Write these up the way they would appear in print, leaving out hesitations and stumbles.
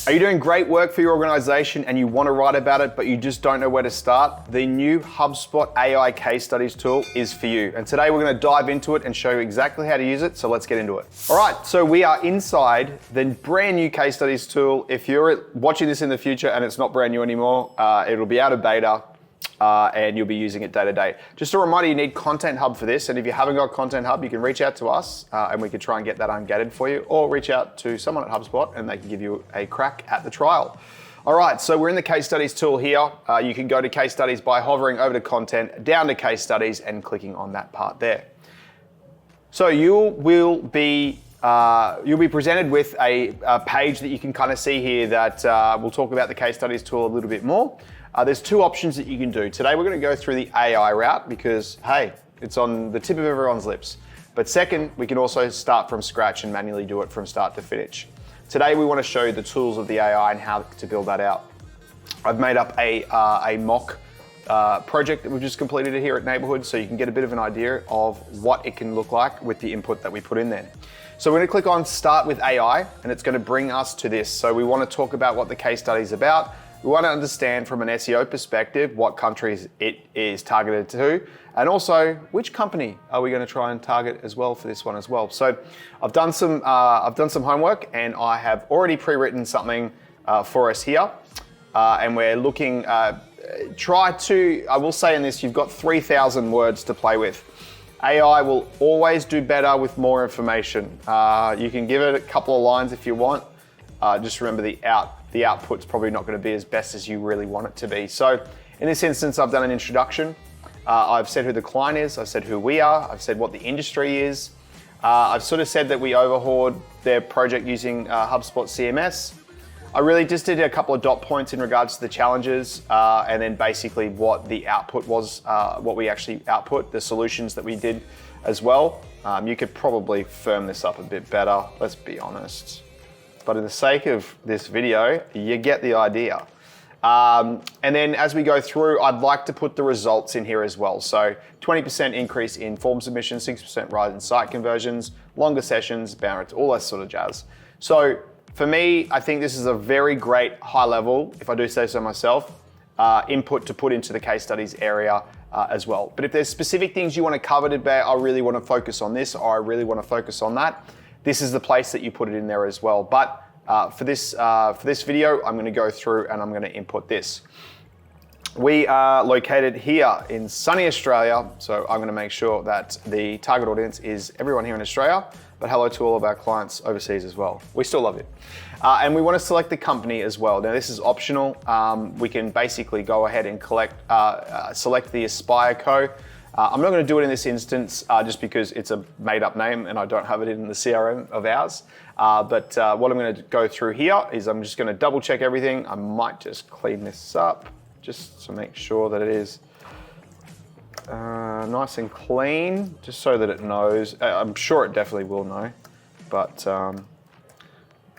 Are you doing great work for your organization and you want to write about it, but you just don't know where to start? The new HubSpot AI case studies tool is for you. And today we're going to dive into it and show you exactly how to use it. So let's get into it. All right, so we are inside the brand new case studies tool. If you're watching this in the future and it's not brand new anymore, it'll be out of beta. And you'll be using it day to day. Just a reminder, you need Content Hub for this. And if you haven't got Content Hub, you can reach out to us and we can try and get that ungated for you, or reach out to someone at HubSpot and they can give you a crack at the trial. All right, so we're in the case studies tool here. You can go to case studies by hovering over to content, down to case studies and clicking on that part there. So you'll be presented with a page that you can kind of see here that we'll talk about the case studies tool a little bit more. There's two options that you can do. Today we're going to go through the AI route because, hey, it's on the tip of everyone's lips. But second, we can also start from scratch and manually do it from start to finish. Today we want to show you the tools of the AI and how to build that out. I've made up a mock project that we've just completed here at Neighbourhood, so you can get a bit of an idea of what it can look like with the input that we put in there. So we're going to click on Start with AI, and it's going to bring us to this. So we want to talk about what the case study is about. We want to understand from an SEO perspective what countries it is targeted to, and also which company are we going to try and target as well for this one as well. So I've done some homework, and I have already pre-written something for us here, and we're looking. I will say in this, you've got 3,000 words to play with. AI will always do better with more information. You can give it a couple of lines if you want. Just remember the output's probably not going to be as best as you really want it to be. So in this instance, I've done an introduction. I've said who the client is. I've said who we are. I've said what the industry is. I've sort of said that we overhauled their project using HubSpot CMS. I really just did a couple of dot points in regards to the challenges and then basically what the output was, what we actually output, the solutions that we did as well. You could probably firm this up a bit better, let's be honest. But in the sake of this video, you get the idea. And then as we go through, I'd like to put the results in here as well. So 20% increase in form submissions, 6% rise in site conversions, longer sessions, bounce, all that sort of jazz. So for me, I think this is a very great high level, if I do say so myself, input to put into the case studies area as well. But if there's specific things you want to cover today, I really want to focus on this, or I really want to focus on that, this is the place that you put it in there as well. But for this video, I'm going to go through and I'm going to input this. We are located here in sunny Australia, so I'm going to make sure that the target audience is everyone here in Australia, but hello to all of our clients overseas as well. We still love you. And we want to select the company as well. Now this is optional. We can basically go ahead and select the Aspire Co. I'm not going to do it in this instance just because it's a made-up name and I don't have it in the CRM of ours. But what I'm going to go through here is I'm just going to double check everything. I might just clean this up just to make sure that it is nice and clean, just so that it knows. I'm sure it definitely will know, but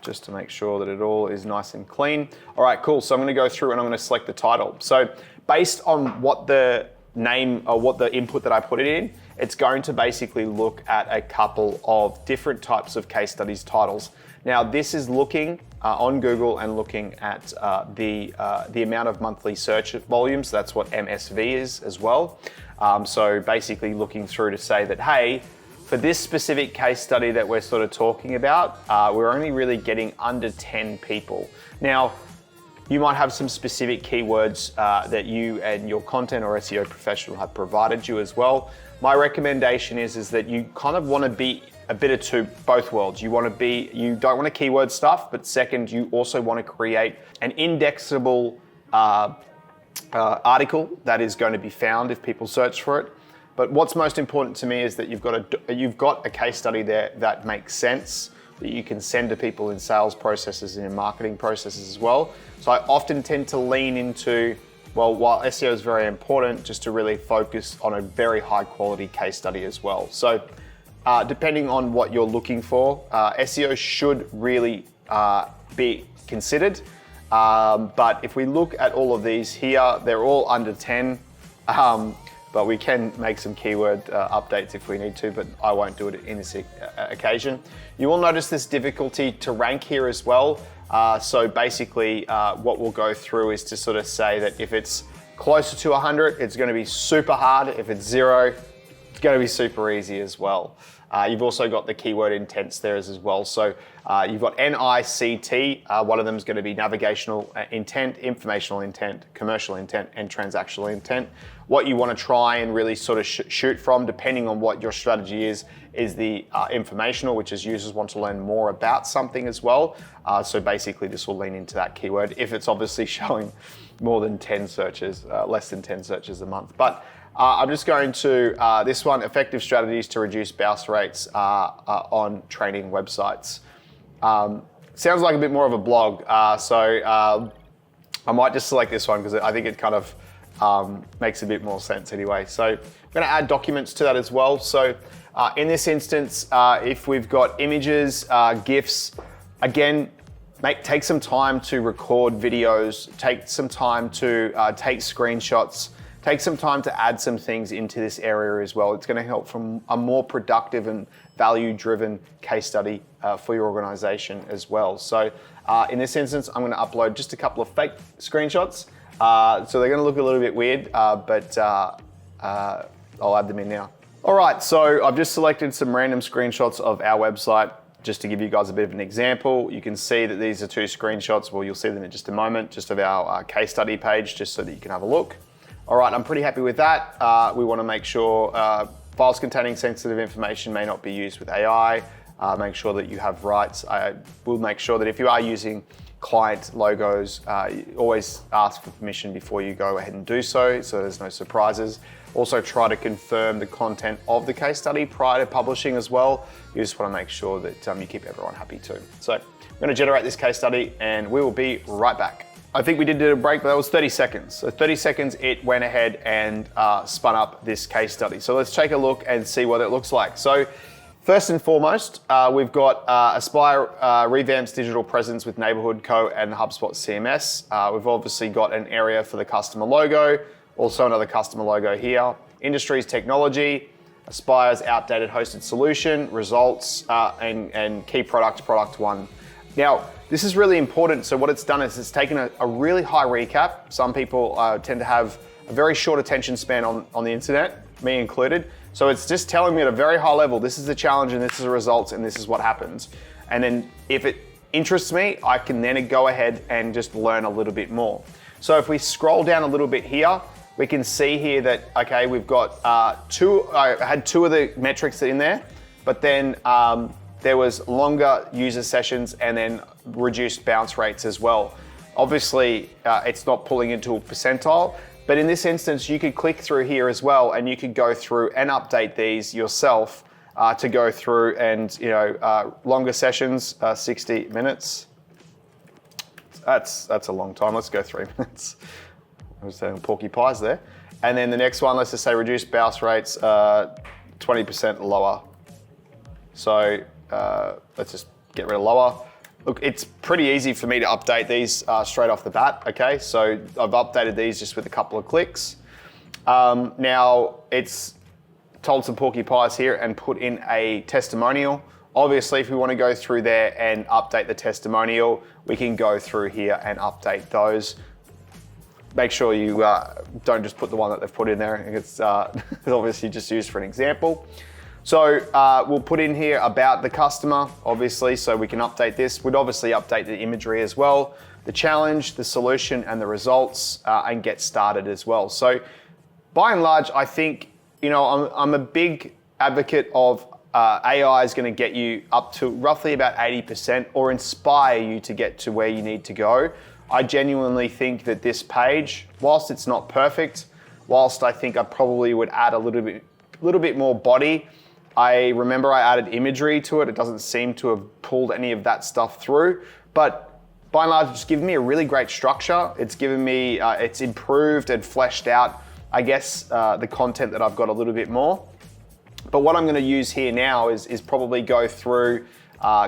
just to make sure that it all is nice and clean. All right, cool. So I'm going to go through and I'm going to select the title. So based on what the name or what the input that I put it in, it's going to basically look at a couple of different types of case studies titles. Now this is looking on Google and looking at the amount of monthly search volumes. That's what MSV is as well. So basically looking through to say that, hey, for this specific case study that we're sort of talking about, we're only really getting under 10 people. Now, you might have some specific keywords that you and your content or SEO professional have provided you as well. My recommendation is that you kind of want to be a bit of both worlds. You don't want to keyword stuff, but second, you also want to create an indexable article that is going to be found if people search for it. But what's most important to me is that you've got a case study there that makes sense, that you can send to people in sales processes and in marketing processes as well. So I often tend to lean into, well, while SEO is very important, just to really focus on a very high quality case study as well. So depending on what you're looking for, SEO should really be considered. But if we look at all of these here, they're all under 10. But we can make some keyword updates if we need to, but I won't do it in this occasion. You will notice this difficulty to rank here as well. So basically what we'll go through is to sort of say that if it's closer to 100, it's going to be super hard. If it's 0, it's going to be super easy as well. You've also got the keyword intents there as well. So you've got NICT. One of them is going to be navigational intent, informational intent, commercial intent, and transactional intent. What you want to try and really sort of shoot from, depending on what your strategy is the informational, which is users want to learn more about something as well. So basically this will lean into that keyword if it's obviously showing more than 10 searches, less than 10 searches a month. But I'm just going to, this one, effective strategies to reduce bounce rates on training websites. Sounds like a bit more of a blog, so I might just select this one because I think it kind of makes a bit more sense anyway. So I'm going to add documents to that as well. So in this instance, if we've got images, GIFs, again, take some time to record videos, take some time to take screenshots, take some time to add some things into this area as well. It's going to help from a more productive and value-driven case study for your organization as well. So in this instance, I'm going to upload just a couple of fake screenshots. So they're going to look a little bit weird, but I'll add them in now. All right, so I've just selected some random screenshots of our website just to give you guys a bit of an example. You can see that these are 2 screenshots. Well, you'll see them in just a moment, just of our case study page, just so that you can have a look. All right, I'm pretty happy with that. We want to make sure files containing sensitive information may not be used with AI. Make sure that you have rights. I will make sure that if you are using client logos, always ask for permission before you go ahead and do so there's no surprises. Also try to confirm the content of the case study prior to publishing as well. You just want to make sure that you keep everyone happy too. So I'm going to generate this case study and we will be right back. I think we did a break, but that was 30 seconds. So 30 seconds, it went ahead and spun up this case study. So let's take a look and see what it looks like. So first and foremost, we've got Aspire revamps digital presence with Neighbourhood Co. and the HubSpot CMS. We've obviously got an area for the customer logo, also another customer logo here. Industries technology, Aspire's outdated hosted solution, results, and key product 1. Now, this is really important. So what it's done is it's taken a really high recap. Some people tend to have a very short attention span on the internet, me included. So it's just telling me at a very high level, this is the challenge and this is the results and this is what happens. And then if it interests me, I can then go ahead and just learn a little bit more. So if we scroll down a little bit here, we can see here that, okay, we've got I had 2 of the metrics in there, but then there was longer user sessions and then reduced bounce rates as well. Obviously, it's not pulling into a percentile, but in this instance, you could click through here as well and you could go through and update these yourself to go through and, longer sessions, 60 minutes. That's a long time. Let's go 3 minutes. I was saying porky pies there. And then the next one, let's just say reduce bounce rates 20% lower. So let's just get rid of lower. Look, it's pretty easy for me to update these straight off the bat, okay? So I've updated these just with a couple of clicks. Now it's told some porky pies here and put in a testimonial. Obviously, if we want to go through there and update the testimonial, we can go through here and update those. Make sure you don't just put the one that they've put in there. It's obviously just used for an example. So we'll put in here about the customer, obviously, so we can update this. We'd obviously update the imagery as well, the challenge, the solution, and the results, and get started as well. So by and large, I think, I'm a big advocate of AI is going to get you up to roughly about 80% or inspire you to get to where you need to go. I genuinely think that this page, whilst it's not perfect, whilst I think I probably would add a little bit more body, I remember I added imagery to it. It doesn't seem to have pulled any of that stuff through, but by and large, it's given me a really great structure. It's given me, it's improved and fleshed out, I guess, the content that I've got a little bit more. But what I'm gonna use here now is probably go through,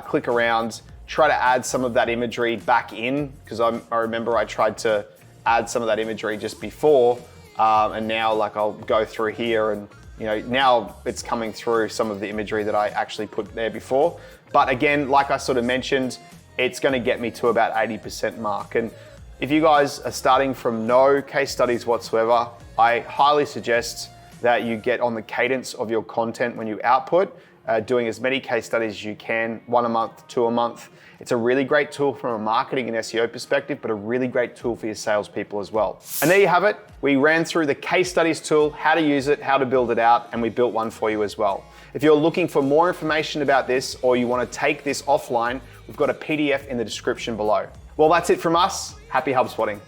click around, try to add some of that imagery back in, because I remember I tried to add some of that imagery just before, and now I'll go through here and now it's coming through some of the imagery that I actually put there before. But again, like I sort of mentioned, it's gonna get me to about 80% mark. And if you guys are starting from no case studies whatsoever, I highly suggest that you get on the cadence of your content when you output, doing as many case studies as you can, 1 a month, 2 a month. It's a really great tool from a marketing and SEO perspective, but a really great tool for your salespeople as well. And there you have it. We ran through the case studies tool, how to use it, how to build it out, and we built one for you as well. If you're looking for more information about this, or you want to take this offline, we've got a PDF in the description below. Well, that's it from us. Happy HubSpotting.